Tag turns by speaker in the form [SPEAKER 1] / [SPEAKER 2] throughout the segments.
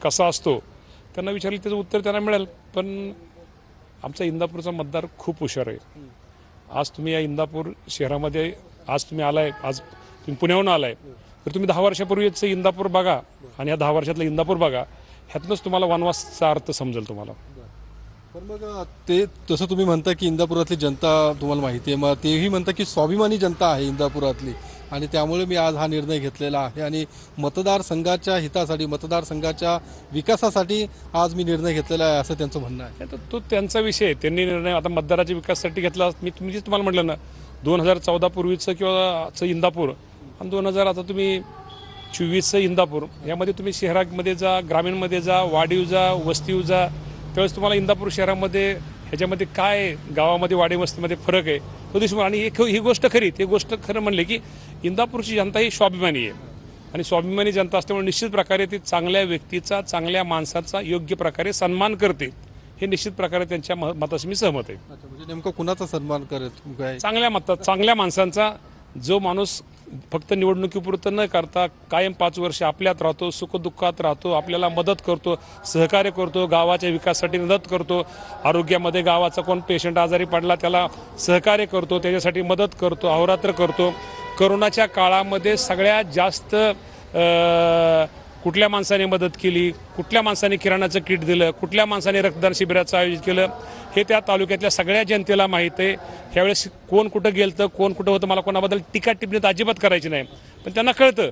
[SPEAKER 1] कसा असतो त्यांना विचारलं त्याचं उत्तर त्यांना मिळेल. पण आमचा इंदापूरचा मतदार खूप हुशार आहे. आज तुम्ही या इंदापूर शहरामध्ये आज तुम्ही आलाय, आज तुम्ही पुण्याहून आलाय, तर तुम्ही 10 वर्षापूर्वीचं इंदापूर बघा आणि या 10 वर्षातलं इंदापूर बघा, ह्यातनंच तुम्हाला वनवासचा अर्थ समजेल तुम्हाला.
[SPEAKER 2] पण मग ते तसं तुम्ही म्हणता की इंदापुरातली जनता तुम्हाला माहिती आहे, मग तेही म्हणता की स्वाभिमानी जनता आहे इंदापुरातली आणि त्यामुळे मी आज हा निर्णय घेतलेला आहे आणि मतदारसंघाच्या हितासाठी मतदारसंघाच्या विकासासाठी आज मी निर्णय घेतलेला आहे असं त्यांचं म्हणणं आहे.
[SPEAKER 1] तर तो त्यांचा विषय आहे. त्यांनी निर्णय आता मतदाराच्या विकासासाठी घेतला. मी तुम्हाला म्हटलं ना 2014 पूर्वीचं किंवा इंदापूर आणि 2000 आता तुम्ही 24चं इंदापूर, यामध्ये तुम्ही शहरामध्ये जा, ग्रामीणमध्ये जा, वाडीव जा, वस्तीव जा, त्यावेळेस तुम्हाला इंदापूर शहरामध्ये ह्याच्यामध्ये काय गावामध्ये वाडी वस्तीमध्ये फरक आहे तो दिसून. आणि ही गोष्ट खरी, ते गोष्ट खरं म्हणले की इंदापूरची जनता ही स्वाभिमानी आहे आणि स्वाभिमानी जनता असल्यामुळे निश्चित प्रकारे ती चांगल्या व्यक्तीचा, चांगल्या माणसाचा योग्य प्रकारे सन्मान करते. हे निश्चित प्रकारे त्यांच्या मताशी मी सहमत आहे.
[SPEAKER 2] म्हणजे नेमकं कुणाचा सन्मान करत?
[SPEAKER 1] चांगल्या मतात, चांगल्या माणसांचा. जो माणूस फक्त निवडणुकीपुरतं न करता कायम 5 वर्ष आपल्यात राहतो, सुखदुःखात राहतो, आपल्याला मदत करतो, सहकार्य करतो, गावाच्या विकासासाठी मदत करतो, आरोग्यामध्ये गावाचा कोण पेशंट आजारी पडला त्याला सहकार्य करतो, त्याच्यासाठी मदत करतो, अहोरात्र करतो. करोनाच्या काळामध्ये सगळ्यात जास्त कुठल्या माणसाने मदत केली, कुठल्या माणसाने किराणाचं किट दिलं, कुठल्या माणसाने रक्तदान शिबिराचं आयोजित केलं, हे त्या तालुक्यातल्या सगळ्या जनतेला माहीत आहे. ह्यावेळेस कोण कुठं गेलं, कोण कुठं होतं, मला कोणाबद्दल टीका टिप्पणी अजिबात करायची नाही. पण त्यांना कळतं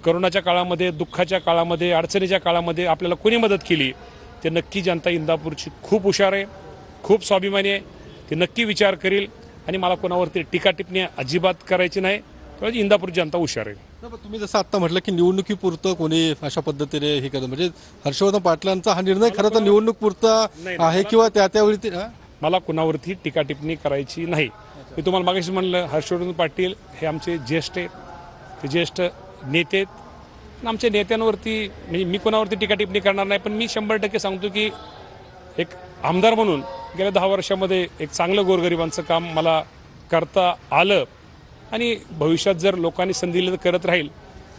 [SPEAKER 1] करोनाच्या काळामध्ये, दुःखाच्या काळामध्ये, अडचणीच्या काळामध्ये आपल्याला कोणी मदत केली. ते नक्की जनता इंदापूरची खूप हुशार आहे, खूप स्वाभिमानी आहे. ते नक्की विचार करील आणि मला कोणावरती टीका टिप्पणी अजिबात करायची नाही. त्यामुळे इंदापूर जनता हुशार आहे.
[SPEAKER 2] तुम्ही जसं आता म्हटलं की निवडणुकीपुरतं कोणी अशा पद्धतीने हे करतं, म्हणजे हर्षवर्धन पाटलांचा हा निर्णय खरं तर निवडणूक आहे किंवा त्यावेळी
[SPEAKER 1] मला कुणावरती टीका टिप्पणी करायची नाही. मी तुम्हाला मागाशी म्हणलं हर्षवर्धन पाटील हे आमचे ज्येष्ठ आहेत, ते ज्येष्ठ नेते आहेत. आमच्या नेत्यांवरती म्हणजे मी कोणावरती टीका टिप्पणी करणार नाही. पण मी 100% सांगतो की एक आमदार म्हणून गेल्या 10 वर्षामध्ये एक चांगलं गोरगरिबांचं काम मला करता आलं आणि भविष्यात जर लोकांनी संधी दिली तर करत राहील,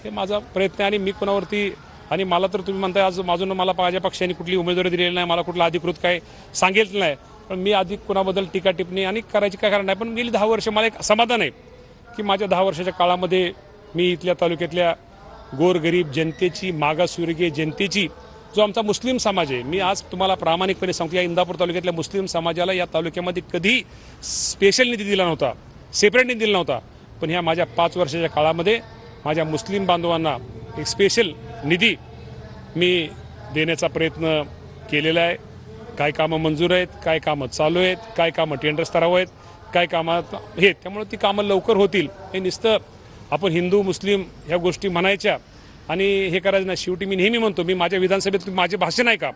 [SPEAKER 1] हे माझा प्रयत्न आहे. आणि मी कोणावरती आणि मला तर तुम्ही म्हणताय आज माझून मला माझ्या पक्षाने कुठली उमेदवारी दिलेली नाही, मला कुठला अधिकृत काय सांगितलं नाही, पण मी आधी कोणाबद्दल टीका टिप्पणी आणि करायची काय कारण नाही. पण गेली 10 वर्ष मला एक समाधान आहे की माझ्या 10 वर्षाच्या काळामध्ये मी इथल्या तालुक्यातल्या गोरगरीब जनतेची, मागासवर्गीय जनतेची, जो आमचा मुस्लिम समाज आहे, मी आज तुम्हाला प्रामाणिकपणे सांगतो या इंदापूर तालुक्यातल्या मुस्लिम समाजाला या तालुक्यामध्ये कधी स्पेशल निधी दिला नव्हता, सेपरेट निधी दिला नव्हता. पण ह्या माझ्या 5 वर्षाच्या काळामध्ये माझ्या मुस्लिम बांधवांना एक स्पेशल निधी मी देण्याचा प्रयत्न केलेला आहे. काय कामं मंजूर आहेत, काय कामं चालू आहेत, काय कामं टेंडर स्तरावर आहेत, काय कामं आहेत. त्यामुळे ती कामं लवकर होतील. हे नुसतं आपण हिंदू मुस्लिम ह्या गोष्टी म्हणायच्या आणि हे करायचं नाही. शेवटी मी नेहमी म्हणतो, मी माझ्या विधानसभेत माझे भाषण आहे का